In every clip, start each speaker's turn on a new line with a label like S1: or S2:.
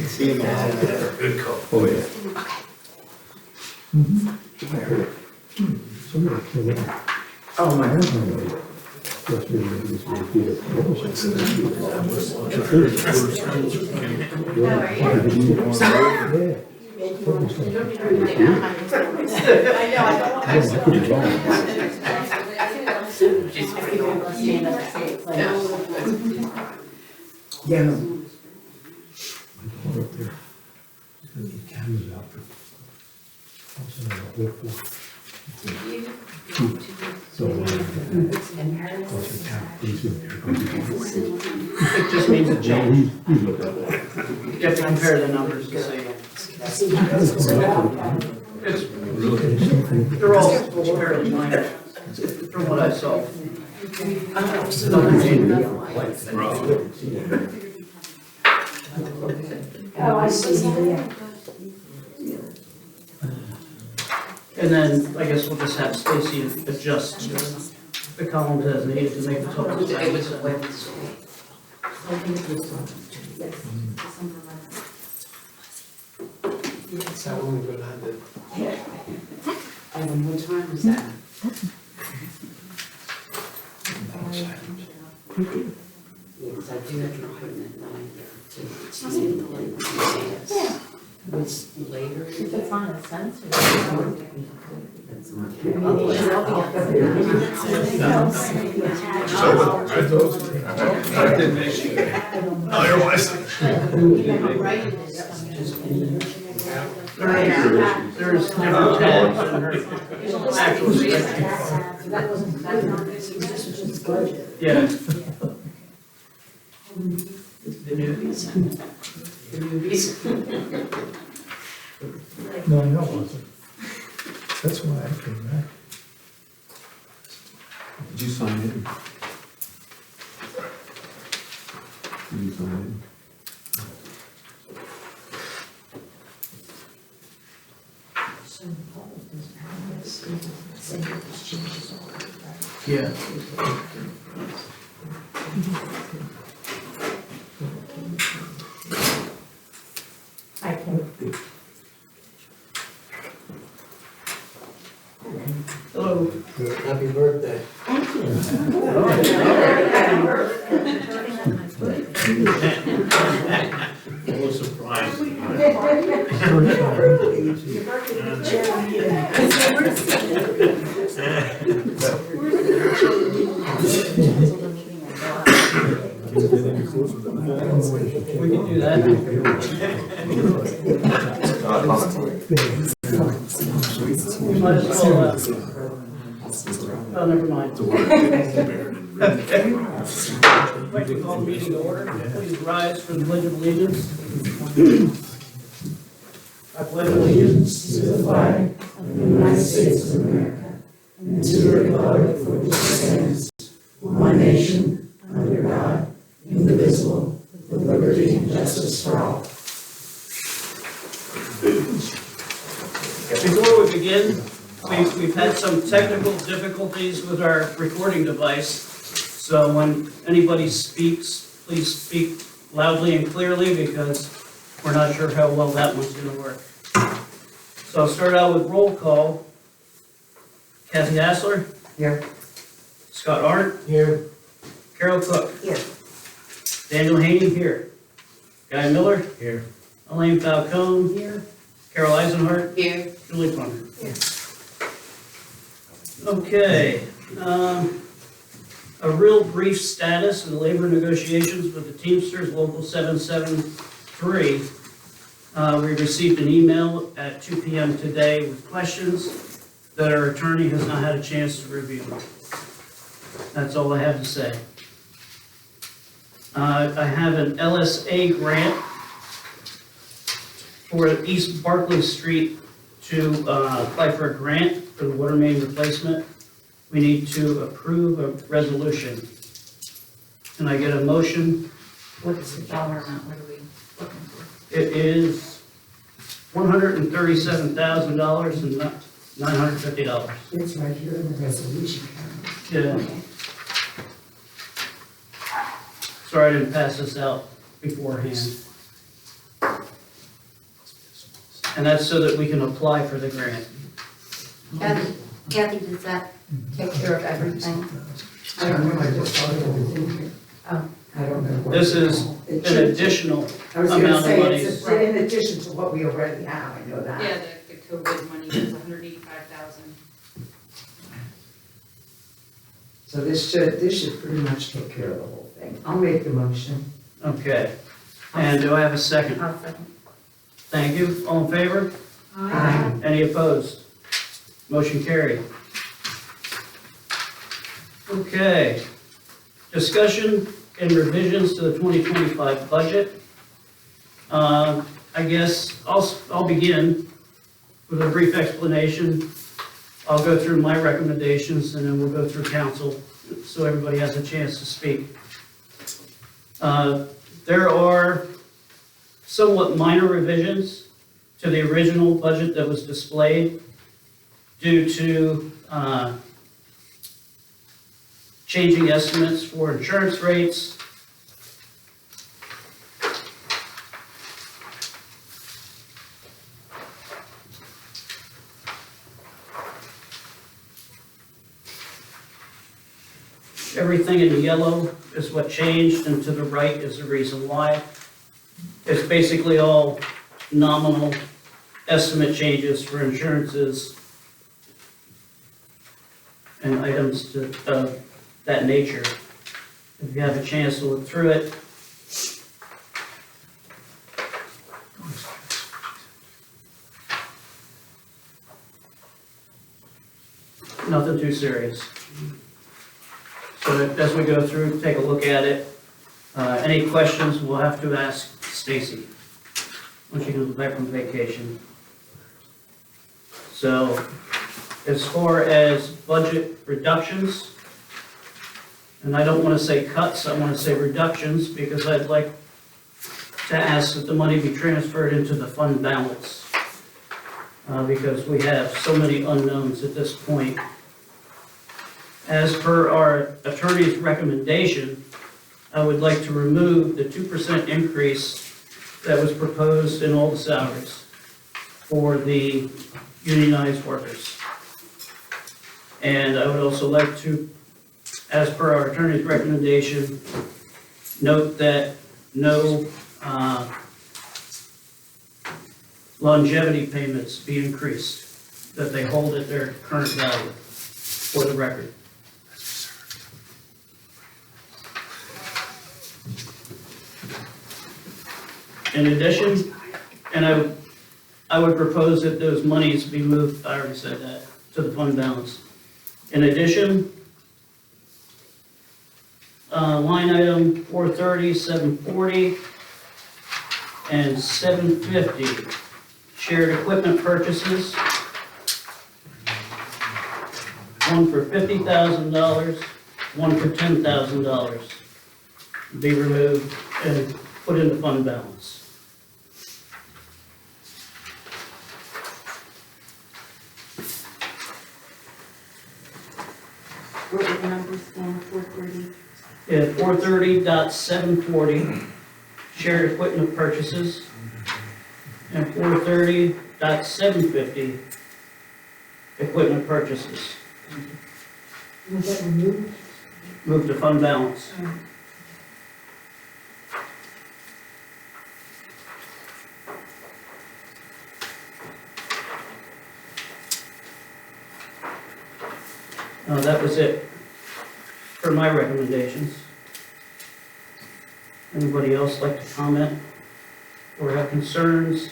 S1: See him all there.
S2: Good call.
S1: Oh, yeah.
S3: Oh, my God. Yeah. It just means a change. You have to compare the numbers to see. They're all fairly minor from what I saw.
S4: Oh, I see.
S3: And then I guess we'll just have Stacy adjust the columns as needed to make the total.
S1: How long ago did
S4: And what time was that? Yes, I do have an appointment at 9:30 too. Yeah. Was later.
S5: If it's on a sensor.
S2: I didn't make sure. Otherwise.
S3: There's different tabs and actual spreadsheet.
S5: That was just budget.
S3: Yeah. The newbies.
S4: The movies.
S6: No, I know it wasn't. That's why I came back.
S1: Did you sign it? Did you sign
S5: So Paul doesn't have this, say this changes all right?
S3: Yeah.
S5: I can.
S3: Hello.
S1: it? Happy birthday.
S5: Thank you.
S2: Full of surprise.
S3: We can do that. We might as well, oh, never mind. I'd like to call the meeting to order. Please rise for the pledge of allegiance. I pledge allegiance
S4: To the flag of the United States of America and to the republic for which it stands, one nation, under God, indivisible, with liberty and justice for all.
S3: Before we begin, we've had some technical difficulties with our recording device. So when anybody speaks, please speak loudly and clearly because we're not sure how well that one's going to work. So I'll start out with roll call. Kathy Hassler.
S4: Here.
S3: Scott Arndt.
S1: Here.
S3: Carol Cook.
S4: Here.
S3: Daniel Haney here. Guy Miller.
S1: Here.
S3: Elaine Falcone. Here. Carol Eisenhart.
S4: Here.
S3: Julie Plummer.
S4: Here.
S3: Okay. A real brief status of the labor negotiations with the Teamsters Local 773. We received an email at 2 p.m. today with questions that our attorney has not had a chance to review. That's all I have to say. I have an LSA grant for East Barclay Street to apply for a grant for the water main replacement. We need to approve a resolution. Can I get a motion?
S5: What's the dollar amount, what are we looking for?
S3: It is $137,000 and $950.
S4: It's right here in the resolution.
S3: Yeah. Sorry I didn't pass this out beforehand. And that's so that we can apply for the grant.
S5: Kathy, does that take care of everything?
S4: I don't know, I just thought it was in here.
S5: Oh.
S4: I don't know. what-
S3: This is
S4: It
S3: an
S4: should-
S3: additional
S4: I was gonna
S3: amount of
S4: say,
S3: money.
S4: it's in addition to what we already have, I know that.
S7: Yeah, the COVID money was 185,000.
S4: So this should pretty much take care of the whole thing. I'll make the motion.
S3: Okay. And do I have a second?
S5: I'll second.
S3: Thank you. All in favor?
S4: Aye.
S3: Any opposed? Motion carried. Okay. Discussion and revisions to the 2025 budget. I guess I'll begin with a brief explanation. I'll go through my recommendations and then we'll go through council so everybody has a chance to speak. There are somewhat minor revisions to the original budget that was displayed due to changing estimates for insurance rates. Everything in yellow is what changed, and to the right is the reason why. It's basically all nominal estimate changes for insurances and items of that nature. If you have a chance to look through it. Nothing too serious. So as we go through, take a look at it. Any questions, we'll have to ask Stacy when she comes back from vacation. So as far as budget reductions, and I don't want to say cuts, I want to say reductions, because I'd like to ask that the money be transferred into the fund balance, because we have so many unknowns at this point. As per our attorney's recommendation, I would like to remove the 2% increase that was proposed in all the salaries for the unionized workers. And I would also like to, as per our attorney's recommendation, note that no longevity payments be increased, that they hold at their current value for the record. In addition, and I would propose that those monies be moved, I already said that, to the fund balance. In addition, line item 430, 740, and 750, shared equipment purchases. One for $50,000, one for $10,000, be removed and put in the fund balance.
S5: What were the numbers again, 430?
S3: Yeah, 430.740, shared equipment purchases, and 430.750, equipment purchases.
S4: Was that removed?
S3: Move to fund balance. That was it for my recommendations. Anybody else like to comment or have concerns?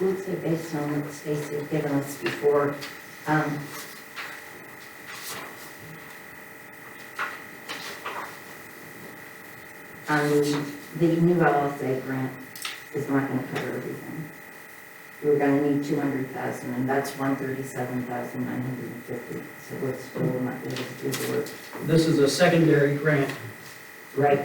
S5: We'll say based on what Stacy had given us before, the new LSA grant is not gonna cover everything. We're gonna need 200,000, and that's 137,950, so we're still not able to do the work.
S3: This is a secondary grant.
S5: Right.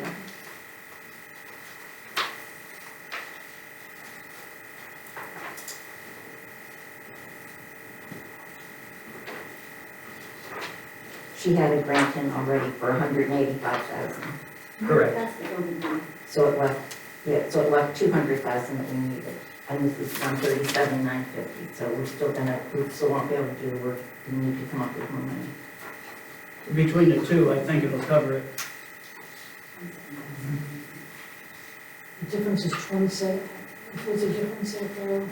S5: She had a grant in already for 185,000.
S3: Correct.
S7: That's the COVID money.
S5: So it left 200,000 that we needed. And this is 137,950. So we still won't be able to do the work. We need to come up with more money.
S3: Between the two, I think it'll cover it.
S4: The difference is 27, what's the difference there?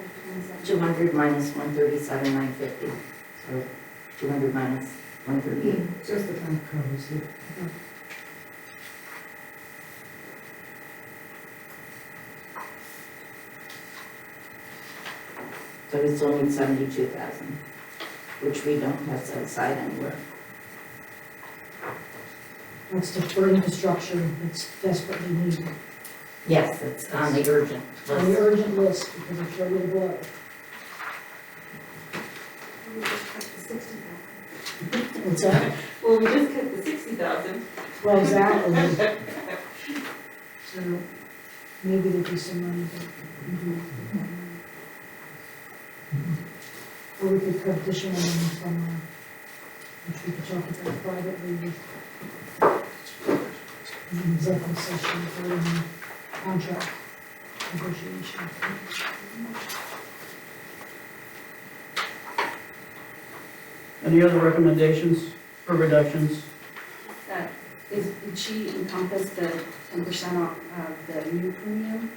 S5: 200 minus 137,950. So 200 minus 138.
S4: Just the kind of covers it.
S5: So we still need 72,000, which we don't have set aside anywhere.
S4: That's the for infrastructure that's desperately needed.
S5: Yes, it's on the urgent
S4: On the
S5: list.
S4: urgent list, because it's ready to blow.
S7: We just cut the 60,000.
S4: What's that?
S7: Well, we just cut the 60,000.
S4: Well, exactly. So maybe there'll be some money there. Or we could cut additional money from, which we could talk about privately with an executive session for contract negotiation.
S3: Any other recommendations for reductions?
S8: Did she encompass the 10% off of the new premium?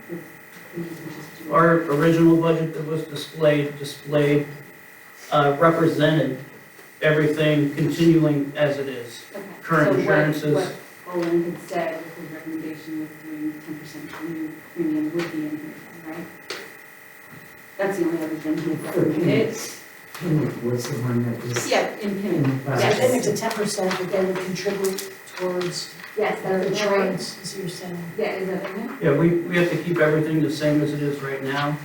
S3: Our original budget that was displayed represented everything continuing as it is.
S8: Okay.
S3: Current
S8: So
S3: insurances.
S8: what Olin had said with his recommendation with doing 10% new premium would be in here, right? That's the only other thing he recommended.
S4: Pinnick was the one that was.
S8: Yeah, in Pinnick.
S4: I think it's a 10% that they would contribute towards
S8: Yes,
S4: their
S8: that's right.
S4: insurance, as you're saying.
S8: Yeah, is that in there?
S3: Yeah, we have to keep everything the same as it is right now,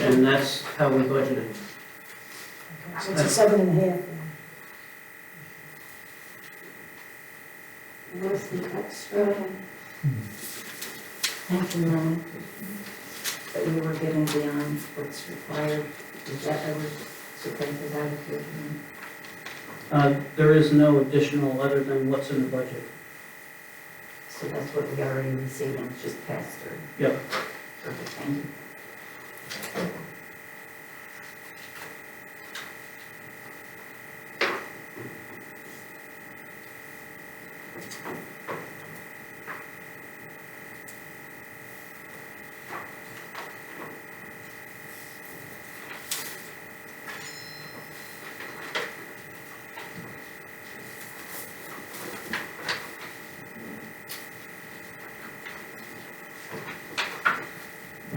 S3: and that's how we budgeted.
S4: Okay, so it's a 7.5 then.
S5: Where's the extra?
S8: Okay.
S5: Thank you, Ron. But you were getting beyond what's required. Is that ever subtracted out of here?
S3: There is no additional other than what's in the budget.
S5: So that's what we already received and it's just passed through.
S3: Yep.
S5: Perfect, thank you.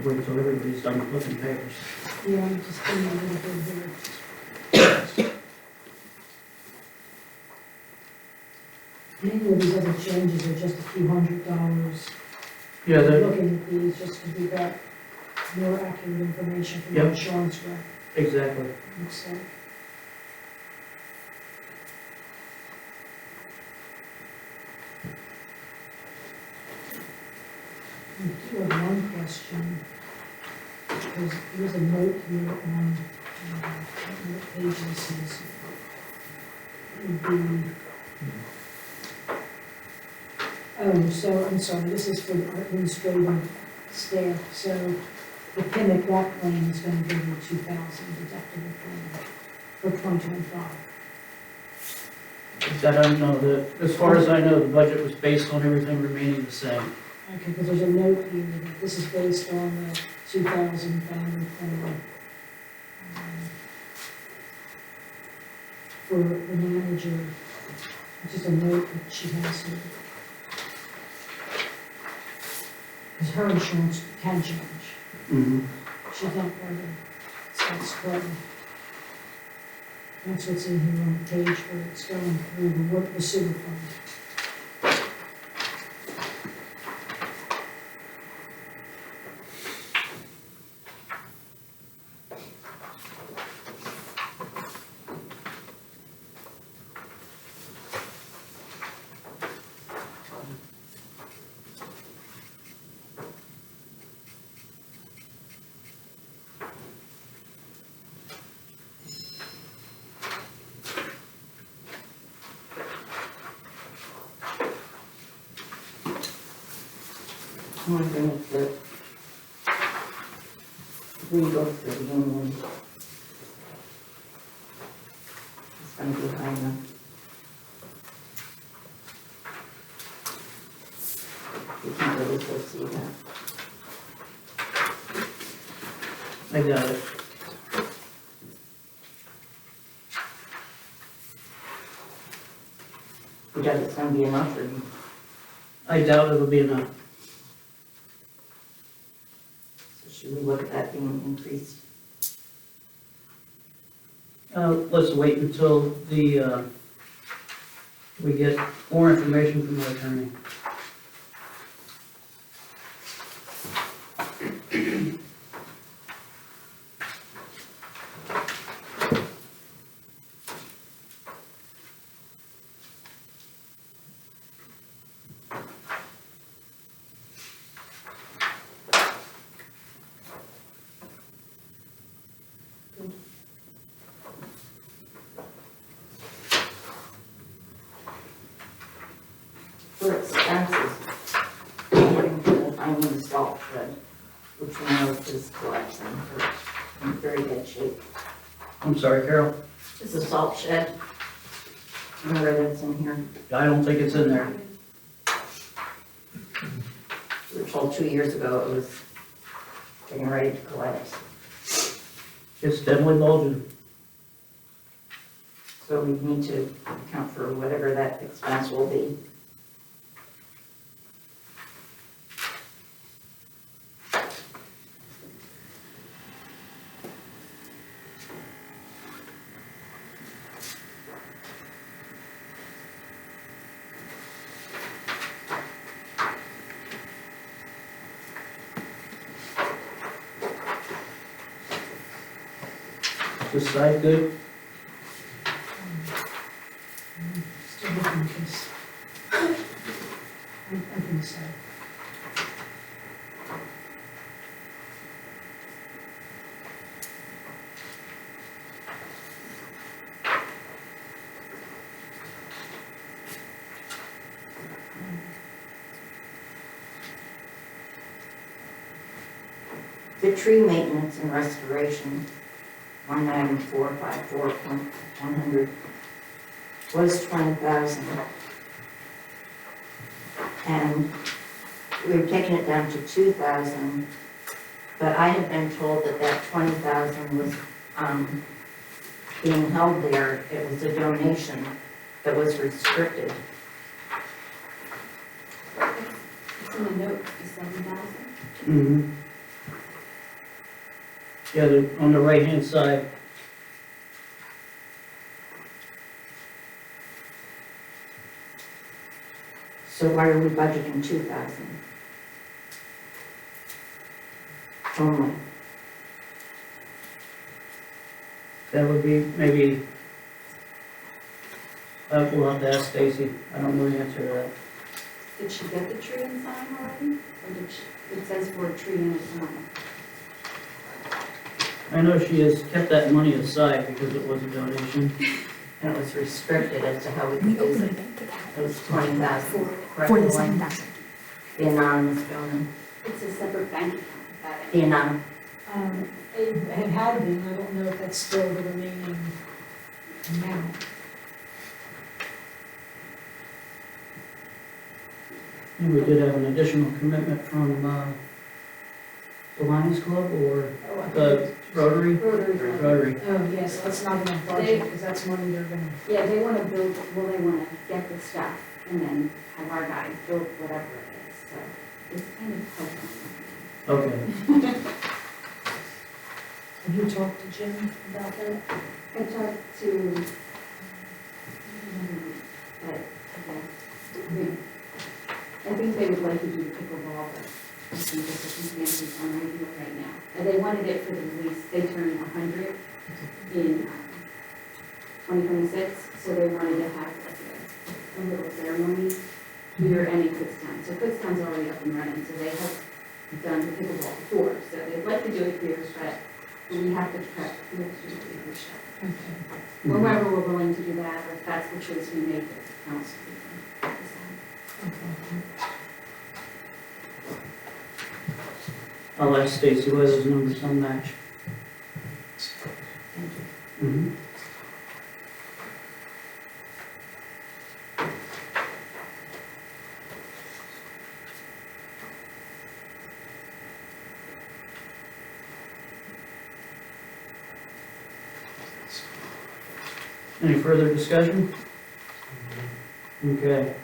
S3: Wait until everybody's done flipping papers.
S4: Yeah, I'm just getting a little bit here. Many of these other changes are just a few $100.
S3: Yeah,
S4: Looking at these, just to be got more accurate information from the
S3: Yep.
S4: insurance rep,
S3: exactly.
S4: looks like. I do have one question, because there's a note here on, what page this is. It would be, oh, so, I'm sorry, this is for our administrative staff, so the PIMIC, that plan is gonna give you 2,000 deductible plan for 2025.
S3: That I don't know, as far as I know, the budget was based on everything remaining the same.
S4: Okay, because there's a note here that this is based on the 2,000 family plan. For the manager, which is a note that she has here. Because her insurance can change.
S3: Mm-hmm.
S4: She's not part of Scott's Square. That's what's in here on the page where it's going through the sewer fund.
S5: underneath the, we go through the union. It's gonna be high enough. You can't really foresee that.
S3: I got it.
S5: You doubt it's gonna be enough, or you,
S3: I doubt it'll be enough.
S5: so should we look at that being increased?
S3: Let's wait until we get more information from the attorney.
S5: For expenses, according to the finding salt shed, which we know is collapsing, or in very bad shape.
S3: I'm sorry, Carol.
S5: The salt shed, remember that's in here?
S3: I don't think it's in there.
S5: We were told 2 years ago it was getting ready to collapse.
S3: It's definitely bulging.
S5: So we need to account for whatever that expense will be.
S3: This side good?
S4: Still looking at this. I think so.
S5: The tree maintenance and restoration, 19454.100, was 20,000. And we've taken it down to 2,000, but I have been told that that 20,000 was being held there. It was a donation that was restricted.
S8: It's in the note, the 7,000.
S3: Mm-hmm. Yeah, on the right-hand side.
S5: So why are we budgeting 2,000? Only.
S3: That would be maybe, we'll have to ask Stacy. I don't know the answer to that.
S8: Did she get the tree and sign already? Or did she, it says for a tree and a sign.
S3: I know she has kept that money aside because it was a donation.
S5: And it was restricted as to how we could use it. It was 20,000.
S7: $47,000.
S5: The anonymous donor.
S8: It's a separate bank account, is that it?
S5: The anonymous.
S4: It had been, I don't know if that's still the remaining amount.
S3: And we did have an additional commitment from the Lions Club or
S4: Oh, I
S3: the
S4: think-
S3: Rotary?
S8: Rotary.
S3: Rotary.
S4: Oh, yes, that's not in the budget, because that's money they're gonna,
S8: Yeah, they want to build, well, they want to get the stuff and then have our guys build whatever it is, so it's kind of helpful.
S3: Okay.
S4: have you talked to Jim about that?
S8: I talked to, but, yeah, I think they would like to do the pickleball, but I think the circumstances aren't ideal right now. And they wanted it for the release, they turned 100 in 2026, so they wanted to have like a little ceremony here and in Kutztown. So Kutztown's already up and running, so they have done the pickleball before, so they'd like to do it here, but we have to prep, we have to do the other stuff.
S4: Okay.
S8: Or whether we're willing to do that, or if that's the choice we make, the council can decide.
S4: Okay.
S3: I'll ask Stacy whether those numbers don't match. Mhm. Any further discussion? Okay.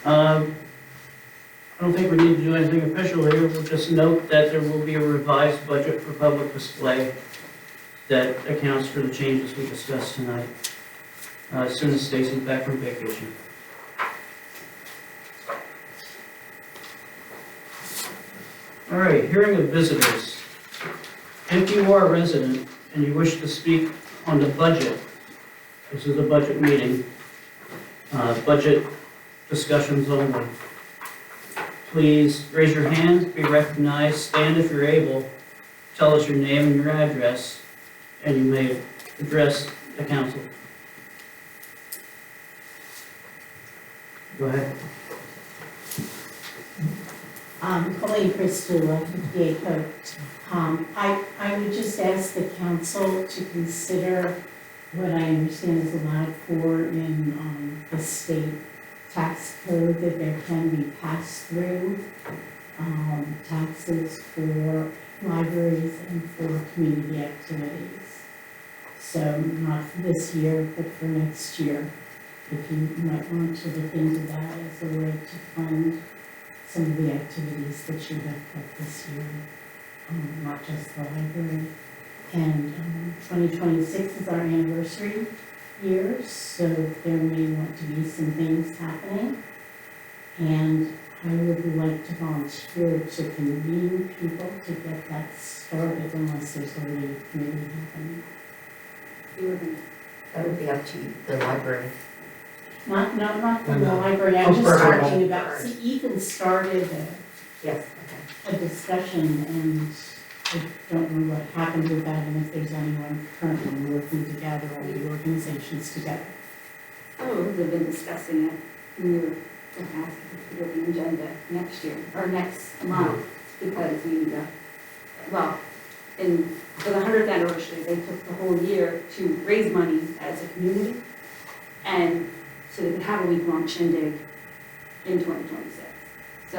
S3: I don't think we need to do anything official here. We'll just note that there will be a revised budget for public display that accounts for the changes we discussed tonight, as soon as Stacy's back from vacation. All right, hearing of visitors. If you are a resident and you wish to speak on the budget, this is a budget meeting, budget discussions only. Please raise your hand, be recognized, stand if you're able, tell us your name and your address, and you may address the council. Go ahead.
S4: Colleen Cristula, 58 Coat. I would just ask the council to consider what I understand is allowed for in the state tax code, that there can be pass-through taxes for libraries and for community activities. So not for this year, but for next year. If you might want to look into that as a way to fund some of the activities that you have cut this year, not just the library. And 2026 is our anniversary year, so there may want to be some things happening. And I would like to volunteer to convene people to get that started unless there's already a committee happening.
S5: That would be up to the library.
S4: Not from the library, I'm just
S5: for our
S4: talking about,
S5: library.
S4: see, Ethan started
S5: Yes, okay.
S4: a discussion, and I don't know what happened with that, and if there's anyone currently working together, all the organizations together.
S8: Oh, we've been discussing it, and we were going to ask if we could put the agenda next year, or next month, because we, well, for the 100th anniversary, they took the whole year to raise money as a community, and so they could have a week-long shindig in 2026. So,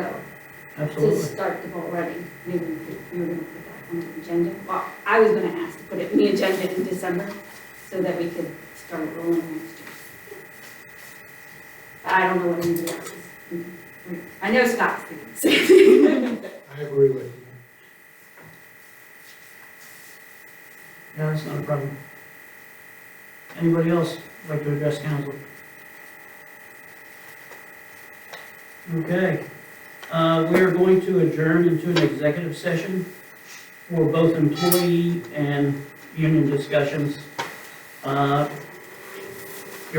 S8: to
S3: Absolutely.
S8: start the ball running, maybe we were going to put that on the agenda. Well, I was going to ask to put it in the agenda in December, so that we could start rolling next year. But I don't know what anybody else is. I know Scott's thinking the same thing.
S1: I agree with you.
S3: Yeah, that's not a problem. Anybody else like to address council? Okay. We are going to adjourn into an executive session for both employee and union discussions. You're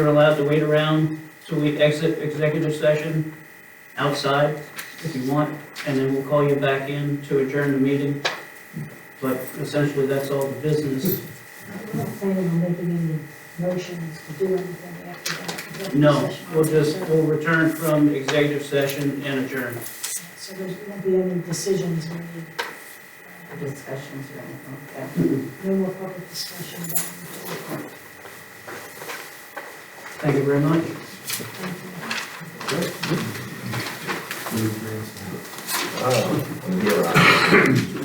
S3: allowed to wait around till we exit executive session outside if you want, and then we'll call you back in to adjourn the meeting. But essentially, that's all the business.
S7: I'm not planning on making any motions to do anything after that. executive
S3: No,
S7: session.
S3: we'll return from executive session and adjourn.
S7: So there won't be any decisions made,
S5: Discussions or anything like that.
S7: no more public discussion about it.
S3: Thank you very much.
S7: Thank you.
S2: You're right.